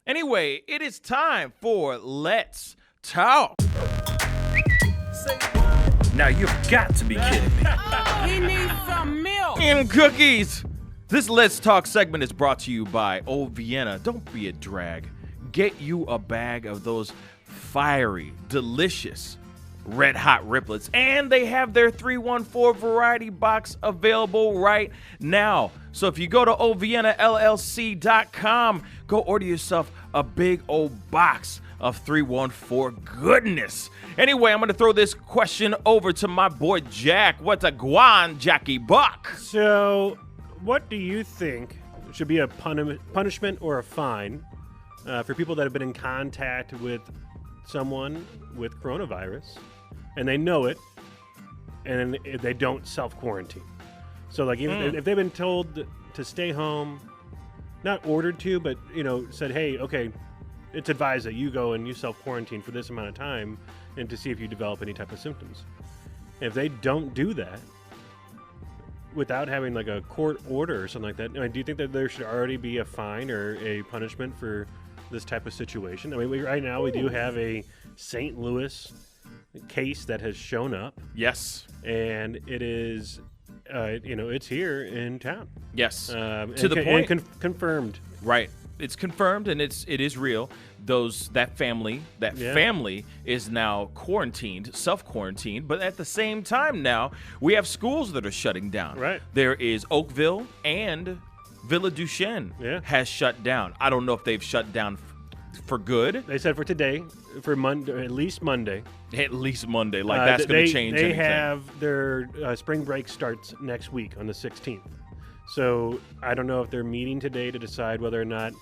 Anyway, it is time for Let's Talk. Now you've got to be kidding me. He needs some milk. And cookies. This Let's Talk segment is brought to you by Old Vienna. Don't be a drag. Get you a bag of those fiery, delicious, red hot riplets. And they have their 314 variety box available right now. So if you go to oldviennallc.com, go order yourself a big old box of 314 goodness. Anyway, I'm going to throw this question over to my boy Jack. What's a guan, Jackie Buck? So, what do you think should be a punishment or a fine for people that have been in contact with someone with coronavirus and they know it and they don't self-quarantine? So, like, if they've been told to stay home, not ordered to, but, said, hey, okay, it's advised that you go and you self-quarantine for this amount of time and to see if you develop any type of symptoms. If they don't do that without having like a court order or something like that, do you think that there should already be a fine or a punishment for this type of situation? I mean, right now we do have a St. Louis case that has shown up. Yes. And it is, it's here in town. Yes. To the point. Confirmed. Right. It's confirmed and it is real. That family is now quarantined, self-quarantined, but at the same time now we have schools that are shutting down. Right. There is Oakville and Villa Duchesne has shut down. I don't know if they've shut down for good. They said for today, for Monday, at least Monday. At least Monday. Like that's going to change anything. They have their spring break starts next week on the 16th. So I don't know if they're meeting today to decide whether or not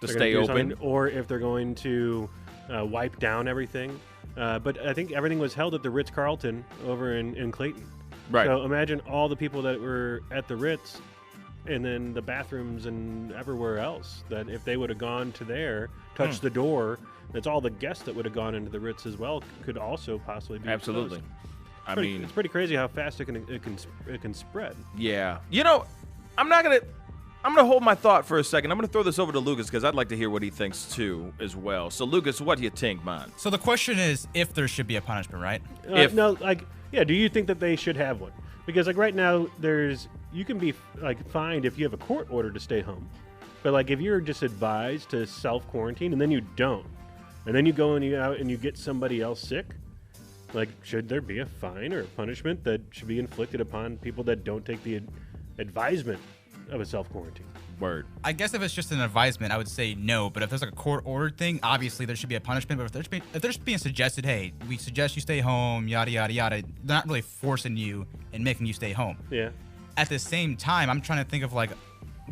to stay open, or if they're going to wipe down everything. But I think everything was held at the Ritz-Carlton over in Clayton. Right. So imagine all the people that were at the Ritz and then the bathrooms and everywhere else, that if they would have gone to there, touched the door, that's all the guests that would have gone into the Ritz as well could also possibly be absolutely exposed. It's pretty crazy how fast it can spread. Yeah. I'm gonna hold my thought for a second. I'm gonna throw this over to Lucas because I'd like to hear what he thinks too as well. So Lucas, what do you think, man? So the question is if there should be a punishment, right? Do you think that they should have one? Because like right now, you can be like fined if you have a court order to stay home, but like if you're just advised to self-quarantine and then you don't, and then you go and you out and you get somebody else sick, like should there be a fine or a punishment that should be inflicted upon people that don't take the advisement of a self-quarantine? Word. I guess if it's just an advisement, I would say no. But if there's like a court-ordered thing, obviously there should be a punishment. But if there's being suggested, hey, we suggest you stay home, yada, yada, yada, they're not really forcing you and making you stay home. Yeah. At the same time, I'm trying to think of like,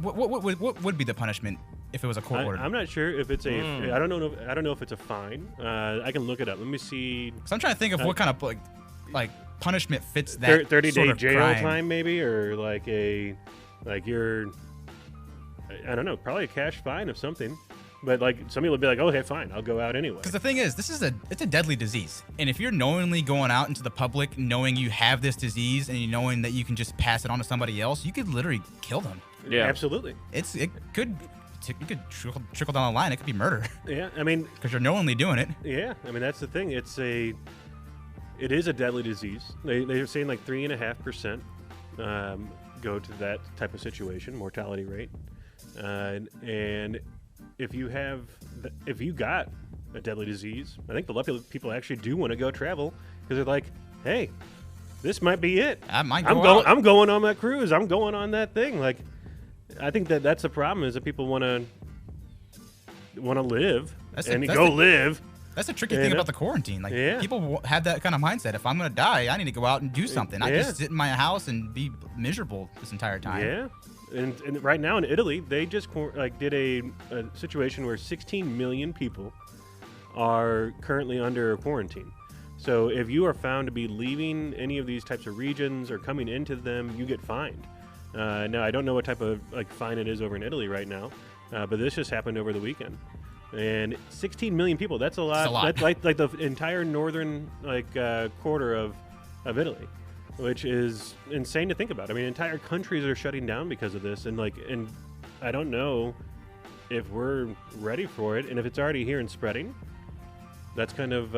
what would be the punishment if it was a court order? I'm not sure if it's a. I don't know if it's a fine. I can look it up. Let me see. So I'm trying to think of what kind of like punishment fits that 30-day jail crime. time maybe, or like you're, I don't know, probably a cash fine of something. But like some people would be like, oh, okay, fine, I'll go out anyway. Because the thing is, it's a deadly disease, and if you're knowingly going out into the public, knowing you have this disease, and you knowing that you can just pass it on to somebody else, you could literally kill them. Yeah, absolutely. You could trickle down the line. It could be murder. Yeah, I mean, because you're knowingly doing it. Yeah, I mean that's the thing. It is a deadly disease. They're saying like 3.5% go to that type of situation, mortality rate, and if you got a deadly disease, I think the lucky people actually do want to go travel because they're like, hey, this might be it. I'm going on that cruise. I'm going on that thing. Like, I think that's the problem is that people want to live live. That's the tricky thing about the quarantine. Like, people have that kind of mindset. If I'm going to die, I need to go out and do something. I just sit in my house and be miserable this entire time. Yeah. And right now in Italy, they just did a situation where 16 million people are currently under quarantine. So if you are found to be leaving any of these types of regions or coming into them, you get fined. Now, I don't know what type of fine it is over in Italy right now, but this just happened over the weekend. And 16 million people, that's a lot. That's like the entire northern quarter of Italy, which is insane to think about. I mean, entire countries are shutting down because of this, and I don't know if we're ready for it, and if it's already here and spreading, that's kind of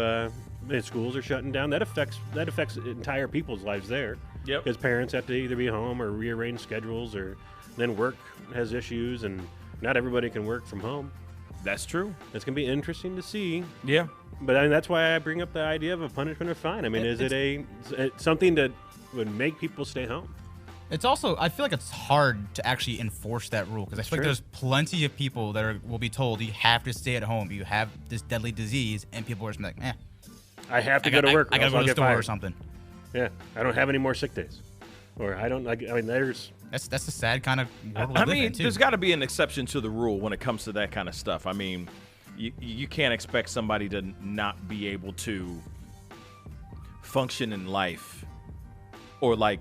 and schools are shutting down. That affects entire people's lives there. Yep. Because parents have to either be home or rearrange schedules, or then work has issues, and not everybody can work from home. That's true. It's gonna be interesting to see. Yeah. But I mean, that's why I bring up the idea of a punishment or fine. I mean, is it something that would make people stay home? It's also, I feel like it's hard to actually enforce that rule because I feel like there's plenty of people that will be told you have to stay at home. You have this deadly disease, and people are just like, I have to go to work. I gotta or go to the get store fired. or something. Yeah, I don't have any more sick days, or I don't. I mean, there's. That's a sad kind of world we I live in, mean, too. there's got to be an exception to the rule when it comes to that kind of stuff. I mean, you can't expect somebody to not be able to function in life or like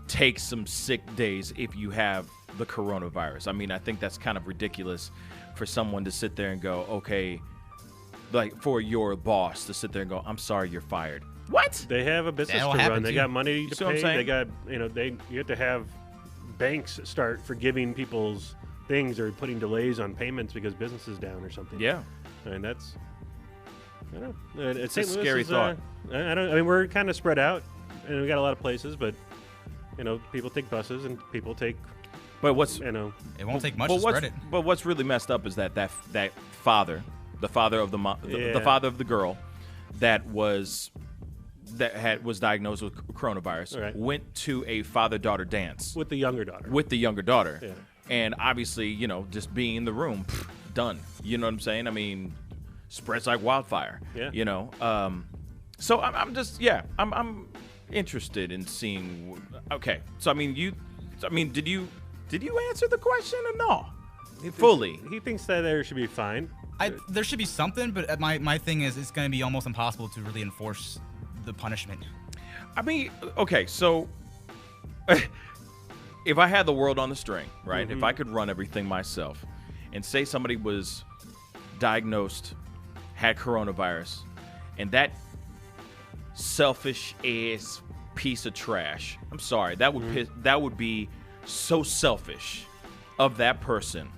take some sick days if you have the coronavirus. I mean, I think that's kind of ridiculous for someone to sit there and go, okay, like for your boss to sit there and go, I'm sorry, you're fired. What? They have a business That'll to happen run. They too. got money to See what I'm pay. saying? They got, you have to have banks start forgiving people's things or putting delays on payments because business is down or something. Yeah. I mean, that's. I don't know. It's a St. Louis scary is, thought. I mean, we're kind of spread out, and we got a lot of places, but people take buses and people take. But what's It won't take much but to what's spread it. but what's really messed up is that father, the father of the father of the girl, that was diagnosed with coronavirus, Right. went to a father-daughter dance with the younger daughter. with the younger daughter, Yeah. and obviously, just being in the room, done. You know what I'm saying? I mean, spreads like wildfire. Yeah. So I'm just I'm interested in seeing. Okay, so I mean, did you answer the question or no? Fully. He thinks that there should be fine. There should be something, but my thing is it's going to be almost impossible to really enforce the punishment. I mean, okay, so if I had the world on the string, right? If I could run everything myself and say somebody was diagnosed, had coronavirus, and that selfish ass piece of trash, I'm sorry, that would be so selfish of that person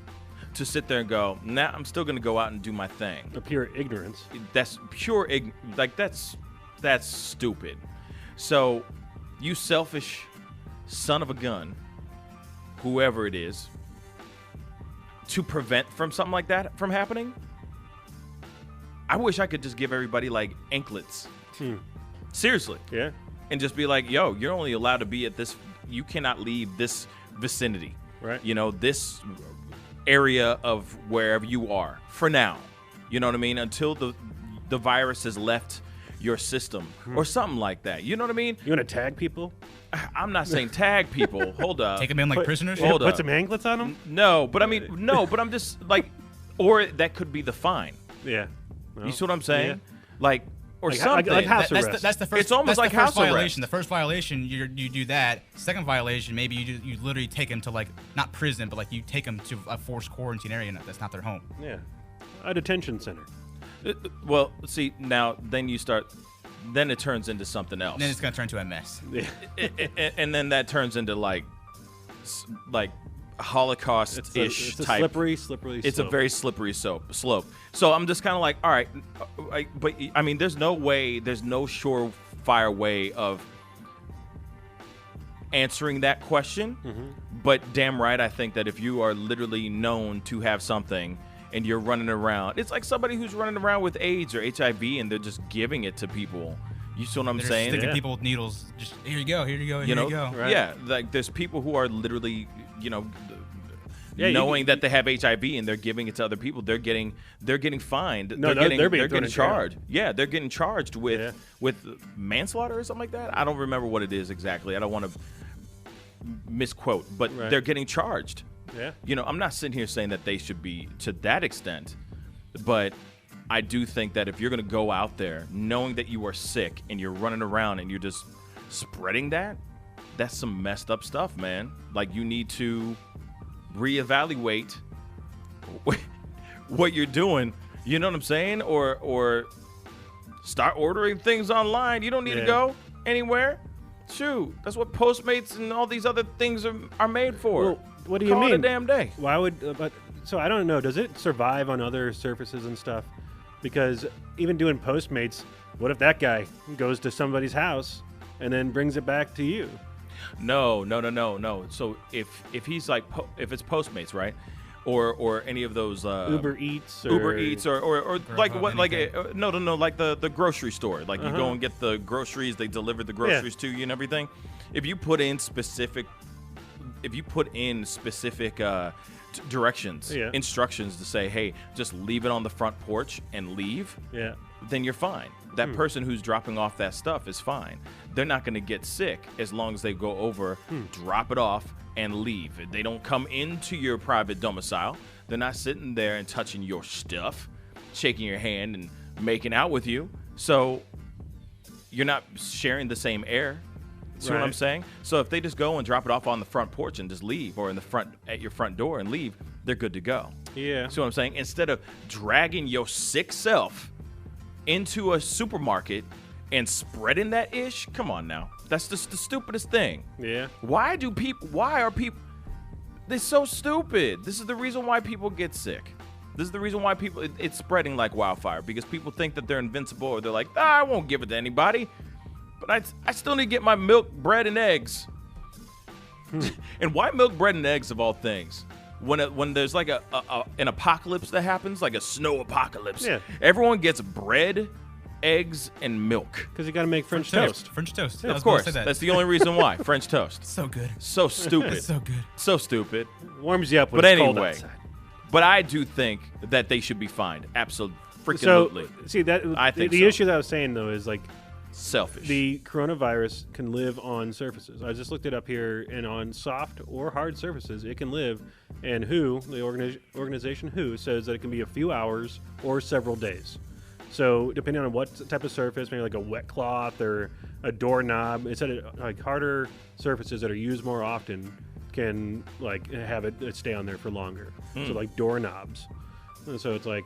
to sit there and go, nah, I'm still going to go out and do my thing. A pure ignorance. That's pure that's stupid. So you selfish son of a gun, whoever it is, to prevent from something like that from happening, I wish I could just give everybody like anklets. Seriously. Yeah. And just be like, yo, you're only allowed to be at this, you cannot leave this vicinity. Right. This area of wherever you are for now. You know what I mean? Until the virus has left your system or something like that. You know what I mean? You want to tag people? I'm not saying tag people. Hold up. Take them in like prisoners? Hold Put up. some anklets on them? No, but I mean, no, but I'm just like, or that could be the fine. Yeah. You see what I'm saying? Yeah. Like, or Like- something. like house That's arrest. the first. It's almost that's like the first house arrest. violation. The first violation, you do that. Second violation, maybe you literally take them to like not prison, but like you take them to a forced quarantine area that's not their home. Yeah. A detention center. Well, see, now then it turns into something else. And then it's gonna turn to a mess. Yeah. And then that turns into like Holocaust-ish It's a type. slippery It's a slope. very slippery slope. So I'm just kind of like, all right, but I mean, there's no surefire way of answering that question. But damn right, I think that if you are literally known to have something and you're running around, it's like somebody who's running around with AIDS or HIV and they're just giving it to people. You see what I'm They're saying? sticking Yeah. people with needles. Just here you go, here you go, here You know, you go. Right. yeah, like there's people who are literally, Yeah, knowing that they have HIV and they're giving it to other people. They're getting fined. No, they're they're being they're thrown getting in jail. charged. Yeah, they're getting charged with Yeah. with manslaughter or something like that. I don't remember what it is exactly. I don't want to misquote, but Right. they're getting charged. Yeah. I'm not sitting here saying that they should be to that extent, but I do think that if you're going to go out there knowing that you are sick and you're running around and you're just spreading that's some messed up stuff, man. Like, you need to reevaluate what you're doing. You know what I'm saying? Or start ordering things online. You don't need to Yeah. go anywhere. Shoot, that's what Postmates and all these other things are made for. Well, what do you Call it mean? a damn day. Why would? But So I don't know. Does it survive on other surfaces and stuff? Because even doing Postmates, what if that guy goes to somebody's house and then brings it back to you? No. So if he's like if it's Postmates, right, or any of those Uber Eats, or like Grubhub, what like anything. no like the grocery store, like you go and get the groceries, they deliver the groceries to you and everything. If you put in specific directions, instructions to say, hey, just leave it on the front porch and leave, then you're fine. That person who's dropping off that stuff is fine. They're not going to get sick as long as they go over, drop it off, and leave. They don't come into your private domicile. They're not sitting there and touching your stuff, shaking your hand and making out with you. So you're not sharing the same air. See what I'm saying? So if they just go and drop it off on the front porch and just leave, or in the front at your front door and leave, they're good to go. Yeah. See what I'm saying? Instead of dragging your sick self into a supermarket and spreading that ish, come on now. That's just the stupidest thing. Yeah. Why are people they're so stupid? This is the reason why people get sick. This is the reason why it's spreading like wildfire, because people think that they're invincible, or they're like, I won't give it to anybody. But I still need to get my milk, bread, and eggs. And why milk, bread, and eggs of all things? When there's like an apocalypse that happens, like a snow apocalypse, everyone gets bread, eggs, and milk. Because you got to make French toast. French toast. Of course. That's the only reason why. French toast. So good. So stupid. So good. So stupid. Warms you up when But it's cold anyway, outside. but I do think that they should be fined. Absolutely. So, Freaking see, I think the so. issue that I was saying, though, is like selfish. the coronavirus can live on surfaces. I just looked it up here, and on soft or hard surfaces, it can live. And the organization WHO, says that it can be a few hours or several days. So depending on what type of surface, maybe like a wet cloth or a doorknob, it said like harder surfaces that are used more often can like have it stay on there for longer. So like doorknobs. And so it's like,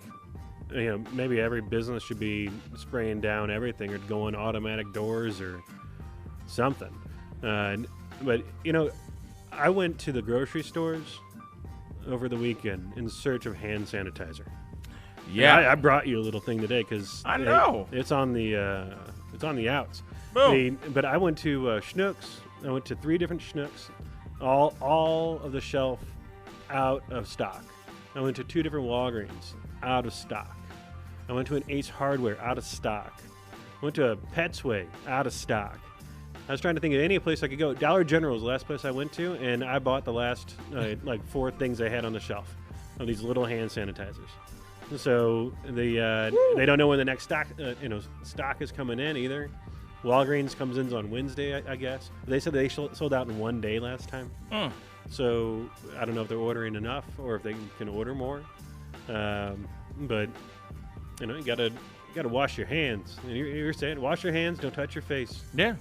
maybe every business should be spraying down everything or going automatic doors or something. But I went to the grocery stores over the weekend in search of hand sanitizer. Yeah. And I brought you a little thing today because I know. it's on the outs. Boom. But I went to Schnucks. I went to 3 different Schnucks. All of the shelf out of stock. I went to 2 different Walgreens, out of stock. I went to an Ace Hardware, out of stock. I went to a Petsway, out of stock. I was trying to think of any place I could go. Dollar General was the last place I went to, and I bought the last 4 things they had on the shelf of these little hand sanitizers. So they don't know when the next stock is coming in either. Walgreens comes in on Wednesday, I guess. They said they sold out in 1 day last time. So I don't know if they're ordering enough or if they can order more. But you gotta wash your hands. And you're saying wash your hands, don't touch your face. Yeah.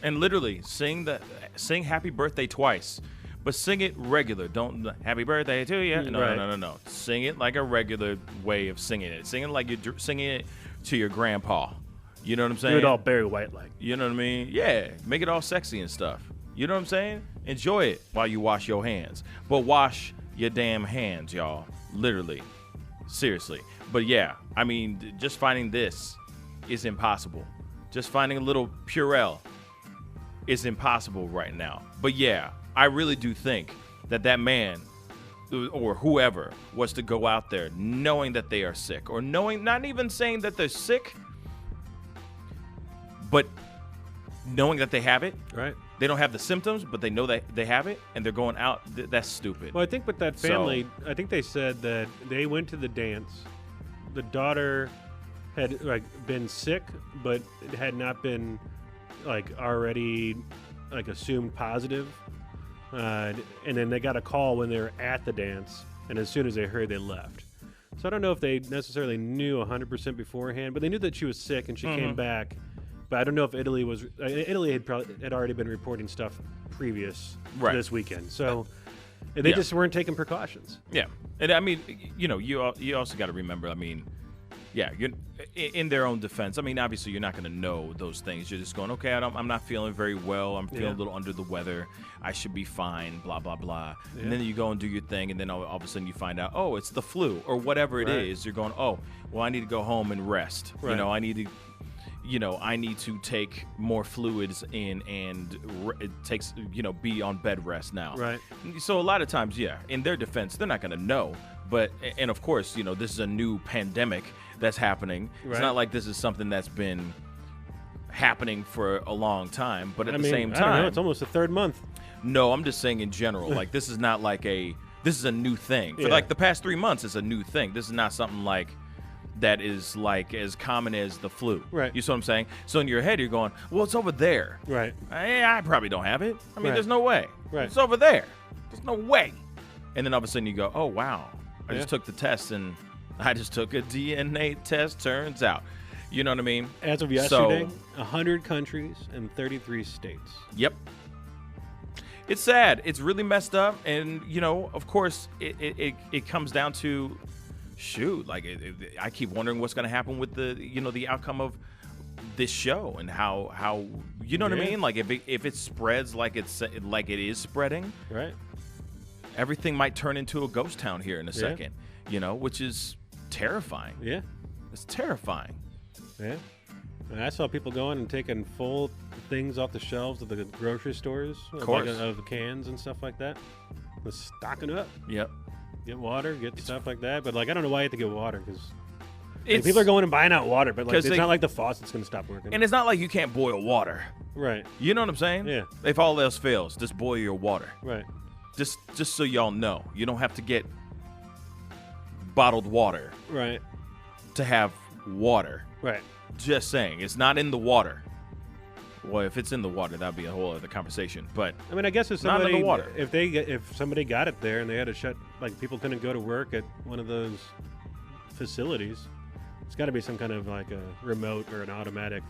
And literally sing happy birthday twice. But sing it regular. Don't happy birthday to you. No. Sing it like a regular way of singing it. Sing it like you're singing it to your grandpa. You know what I'm saying? Do it all Barry White like. You know what I mean? Yeah. Make it all sexy and stuff. You know what I'm saying? Enjoy it while you wash your hands. But wash your damn hands, y'all. Literally. Seriously. But yeah, I mean, just finding this is impossible. Just finding a little Purell is impossible right now. But yeah, I really do think that man or whoever was to go out there knowing that they are sick, or not even saying that they're sick, but knowing that they have it. Right. They don't have the symptoms, but they know that they have it, and they're going out. That's stupid. Well, I think with that family, I think they said that they went to the dance. The daughter had been sick, but it had not been already assumed positive. And then they got a call when they were at the dance, and as soon as they heard, they left. So I don't know if they necessarily knew 100% beforehand, but they knew that she was sick and she came back. But I don't know if Italy had already been reporting stuff previous to this weekend. So they just weren't taking precautions. Yeah, and I mean, you also got to remember. I mean, Yeah, you're in their own defense. I mean, obviously, you're not going to know those things. You're just going, okay, I'm not feeling very well. I'm feeling a little under the weather. I should be fine, blah, blah, blah. Yeah. And then you go and do your thing, and then all of a sudden you find out, oh, it's the flu or whatever it is. You're going, oh, well, I need to go home and rest. Right. I need to take more fluids in and it takes, be on bed rest now. Right. So a lot of times, in their defense, they're not going to know. But, and of course, this is a new pandemic that's happening. Right. It's not like this is something that's been happening for a long time. But at the same I don't time, know, it's almost the 3rd month. No, I'm just saying in general, like this is not like this is a new thing. For like the past 3 months, it's a new thing. This is not something like that is like as common as the flu. Right. You see what I'm saying? So in your head, you're going, well, it's over there. Right. I probably don't have it. I mean, Right. there's no way. Right. It's over there. There's no way. And then all of a sudden you go, oh, wow. I Yeah. just took the test and I just took a DNA test, turns out. You know what I mean? As of yesterday, 100 countries and 33 states. Yep. It's sad. It's really messed up. And, of course, it comes down to, I keep wondering what's going to happen with the outcome of this show and how you know what I mean? Like if it spreads like it is spreading, Right. everything might turn into a ghost town here in a second, which is terrifying. Yeah. It's terrifying. Yeah. And I saw people going and taking full things off the shelves of the grocery stores. Of course. Of cans and stuff like that. Just stocking up. Yep. Get water, get stuff like that. But, I don't know why you have to get water because It's, people are going and buying out water. But, 'Cause it's they- not like the faucet's going to stop working. and it's not like you can't boil water. Right. You know what I'm saying? Yeah. If all else fails, just boil your water. Right. Just so y'all know, you don't have to get bottled water Right. to have water. Right. Just saying, it's not in the water. Well, if it's in the water, that'd be a whole other conversation. But I mean, I guess if Not in the somebody, water. if somebody got it there and they had to shut, people couldn't go to work at one of those facilities, it's got to be some kind of like a remote or an automatic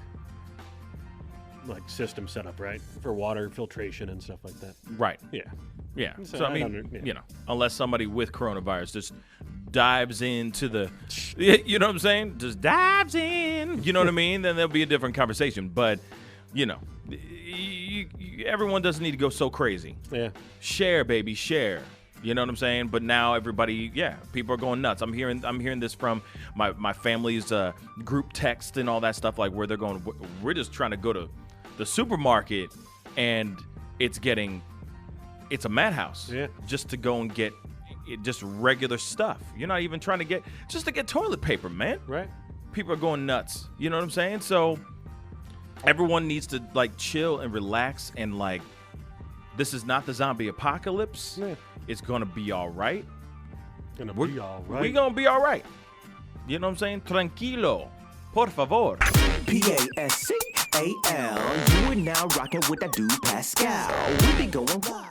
system set up, right, for water filtration and stuff like that. right, Yeah. yeah. So So I I mean, don't- unless somebody with coronavirus just dives into the, you know what I'm saying? Just dives in. You know what I mean? Then there'll be a different conversation. But everyone doesn't need to go so crazy. Yeah. Share, baby, share. You know what I'm saying? But now everybody, people are going nuts. I'm hearing this from my family's group text and all that stuff, like where they're going, we're just trying to go to the supermarket and it's a madhouse. Yeah. Just to go and get just regular stuff. You're not even trying to get toilet paper, man. Right. People are going nuts. You know what I'm saying? So everyone needs to chill and relax and this is not the zombie apocalypse. Yeah. It's gonna be all right. Gonna We're be all right. We gonna be all right. You know what I'm saying? Tranquilo, por favor. Pascal. You are now rocking with that dude Pascal. We be going wild.